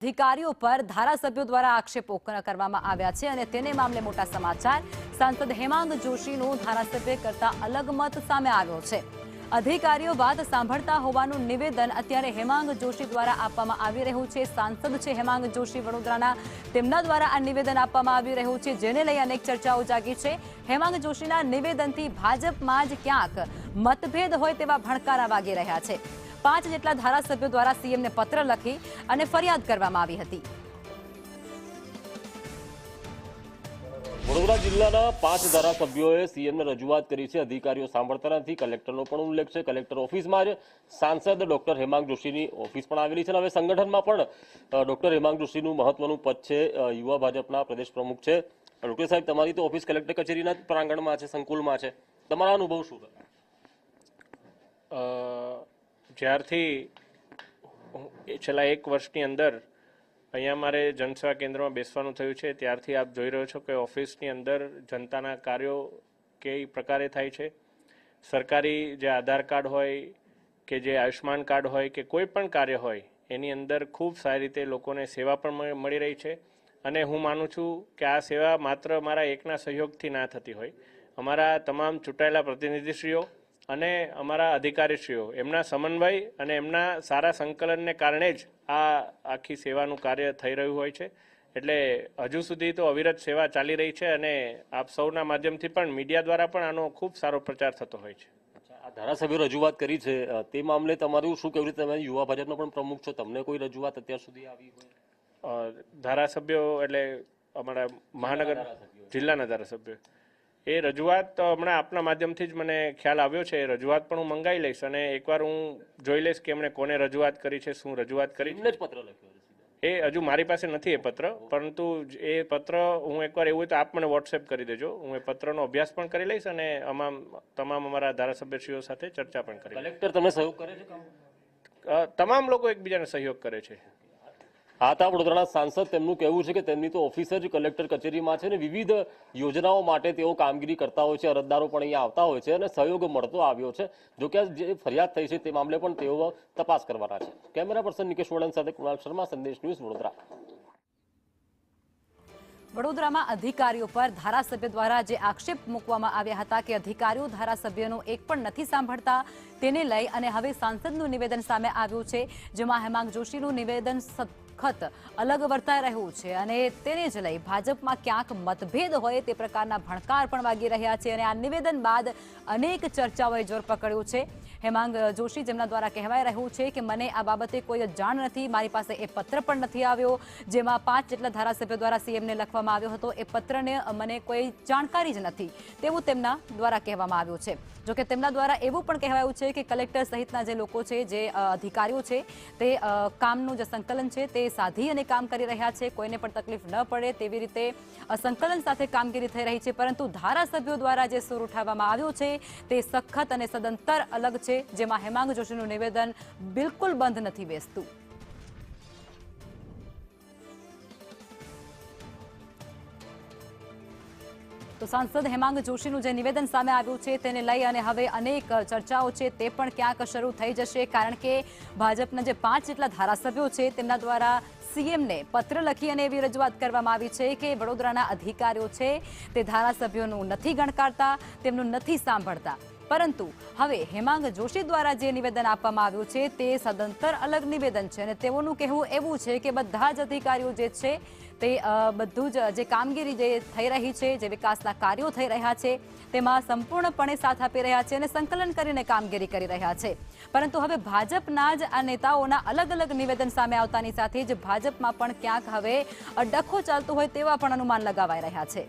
अधिकारीओं पर धारासभ्यों द्वारा आक्षेपो करवामां आव्या छे अने तेने मामले मोटा समाचार। सांसद हेमांग जोशीनो धारासभ्य करता अलग मत सामे आव्यो छे। अधिकारीओ बात सांभळता होवानुं निवेदन अत्यारे हेमांग जोशी द्वारा आपवामां आवी रह्युं छे। सांसद छे हेमांग जोशी वडोदराना, तेमना द्वारा आ निवेदन आपवामां आवी रह्युं छे, जेने लई अनेक चर्चाओ जागी छे। हेमांग जोशीना निवेदनथी भाजपमां ज क्यांक मतभेद होय तेवा भणकारा वागी रह्या छे। 5 જેટલા ધારાસભ્યો દ્વારા સીએમને પત્ર લખી અને ફરિયાદ કરવામાં આવી હતી। વડોદરા જિલ્લાના 5 ધારાસભ્યોએ સીએમને રજૂઆત કરી છે। અધિકારીઓ સાંભળતા નથી। કલેક્ટરનો પણ ઉલ્લેખ છે। કલેક્ટર ઓફિસમાં જ સાંસદ ડોક્ટર હેમાંગ જોશીની ઓફિસ પણ આવેલી છે। હવે સંગઠનમાં પણ ડોક્ટર હેમાંગ જોશીનું મહત્વનું પદ છે। યુવા ભાજપના પ્રદેશ પ્રમુખ છે। ડોક્ટર સાહેબ, તમારી તો ઓફિસ કલેક્ટર કચેરીના પ્રાંગણમાં છે, સંકુલમાં છે। તમારા અનુભવ શું છે? જ્યારથી છેલ્લા 1 વર્ષની અંદર અહીંયા મારે જનસેવા કેન્દ્રમાં બેસવાનું થયું છે, ત્યારથી આપ જોઈ રહ્યો છો કે ઓફિસની અંદર જનતાના કાર્યો કઈ પ્રકારે થાય છે। સરકારી જે આધાર કાર્ડ હોય કે જે આયુષ્માન કાર્ડ હોય કે કોઈ પણ કાર્ય હોય એની અંદર ખૂબ સારી રીતે લોકોને સેવા પણ મળી રહી છે। અને હું માનું છું કે આ સેવા માત્ર મારા એકના સહયોગથી ના થતી હોય। અમારા તમામ ચૂંટાયેલા પ્રતિનિધિશ્રીઓ અને અમારા અધિકારીશ્રીઓ એમના સમન્વય અને એમના સારા સંકલનને કારણે જ આ આખી સેવાનું કાર્ય થઈ રહ્યું હોય છે। એટલે હજુ સુધી તો અવિરત સેવા ચાલી રહી છે અને આપ સૌના માધ્યમથી પણ મીડિયા દ્વારા પણ આનો ખૂબ સારો પ્રચાર થતો હોય છે। આ ધારાસભ્યો રજૂઆત કરી છે, તે મામલે તમારું શું કહેવું છે? તમે યુવા ભાજપનો પણ પ્રમુખ છો, તમને કોઈ રજૂઆત અત્યાર સુધી આવી હોય? ધારાસભ્યો એટલે અમારા મહાનગર જિલ્લાના ધારાસભ્યો એ રજૂઆત હમણાં આપના માધ્યમથી જ મને ખ્યાલ આવ્યો છે। રજૂઆત પણ હું મંગાવી લઈશ અને એકવાર હું જોઈ લઈશ કે એમણે કોને રજૂઆત કરી છે, શું રજૂઆત કરી છે। પત્ર લખ્યો એ હજુ મારી પાસે નથી એ પત્ર, પરંતુ એ પત્ર હું એકવાર એવું હોય તો આપ મને વોટ્સએપ કરી દેજો। હું એ પત્રનો અભ્યાસ પણ કરી લઈશ અને તમામ અમારા ધારાસભ્યશ્રીઓ સાથે ચર્ચા પણ કરી। કલેક્ટર તમને સહયોગ કરે છે? તમામ લોકો એકબીજાને સહયોગ કરે છે। આ હતા વડોદરાના સાંસદ। તેમનું કહેવું છે કે તેમની તો ઓફિસ જ કલેક્ટર કચેરીમાં છે ને વિવિધ યોજનાઓ માટે તેઓ કામગીરી કરતા હોય છે। અરજદારો પણ અહીંયા આવતા હોય છે અને સહયોગ મળતો આવ્યો છે। જો કે જે ફરિયાદ થઈ છે તે મામલે પણ તેઓ તપાસ કરવાના છે। કેમેરા પર્સન નિકેશ વડન સાથે કુણાલ શર્મા, સંદેશ ન્યૂઝ, વડોદરા। વડોદરામાં અધિકારીઓ પર ધારાસભ્ય દ્વારા જે આક્ષેપ મૂકવામાં આવ્યા હતા કે અધિકારીઓ ધારાસભ્યનો એક પણ નથી સાંભળતા, તેને લઈ અને હવે સાંસદનું નિવેદન સામે આવ્યું છે, જેમાં હેમાંગ જોશીનું નિવેદન સખત અલગ વર્તાઈ રહ્યું છે અને તેને જ લઈ ભાજપમાં ક્યાંક મતભેદ હોય તે પ્રકારના ભણકાર પણ વાગી રહ્યા છે। અને આ નિવેદન બાદ અનેક ચર્ચાઓએ જોર પકડ્યું છે। હેમાંગ જોશી જેમના દ્વારા કહેવાઈ રહ્યું છે કે મને આ બાબતે કોઈ જાણ નથી, મારી પાસે એ પત્ર પણ નથી આવ્યો, જેમાં 5 જેટલા ધારાસભ્યો દ્વારા સીએમને લખવામાં આવ્યો હતો। એ પત્રને મને કોઈ જાણકારી જ નથી તેવું તેમના દ્વારા કહેવામાં આવ્યું છે। જોકે તેમના દ્વારા એવું પણ કહેવાયું છે કે કલેક્ટર સહિતના જે લોકો છે, જે અધિકારીઓ છે, તે કામનું જે સંકલન છે તે સાધી અને કામ કરી રહ્યા છે, કોઈને પણ તકલીફ ન પડે તેવી રીતે સંકલન સાથે કામગીરી થઈ રહી છે। પરંતુ ધારાસભ્યો દ્વારા જે સૂર ઉઠાવવામાં આવ્યો છે તે સખત અને સદંતર અલગ છે, જેમાં હેમાંગ જોશીનું નિવેદન બિલકુલ બંધ નથી બેસતું। તો સાંસદ હેમાંગ જોશીનું જે નિવેદન સામે આવ્યું છે તેને લઈ અને હવે અનેક ચર્ચાઓ છે તે પણ ક્યાંક શરૂ થઈ જશે, કારણ કે ભાજપના જે 5 જેટલા ધારાસભ્યો છે તેમના દ્વારા સીએમને પત્ર લખી અને એવી રજૂઆત કરવામાં આવી છે કે વડોદરાના અધિકારીઓ છે તે ધારાસભ્યોનું નથી ગણકારતા, તેમનું નથી સાંભળતા। પરંતુ હવે હેમાંગ જોશી દ્વારા જે નિવેદન આપવામાં આવ્યું છે તે સદંતર અલગ નિવેદન છે અને તેઓનું કહેવું એવું છે કે બધા જ અધિકારીઓ જે છે તે બધું જ જે કામગીરી જે થઈ રહી છે, જે વિકાસના કાર્યો થઈ રહ્યા છે તેમાં સંપૂર્ણપણે સાથ આપી રહ્યા છે અને સંકલન કરીને કામગીરી કરી રહ્યા છે। પરંતુ હવે ભાજપના જ આ નેતાઓના અલગ અલગ નિવેદન સામે આવતાની સાથે જ ભાજપમાં પણ ક્યાંક હવે ડખો ચાલતો હોય તેવા પણ અનુમાન લગાવાઈ રહ્યા છે।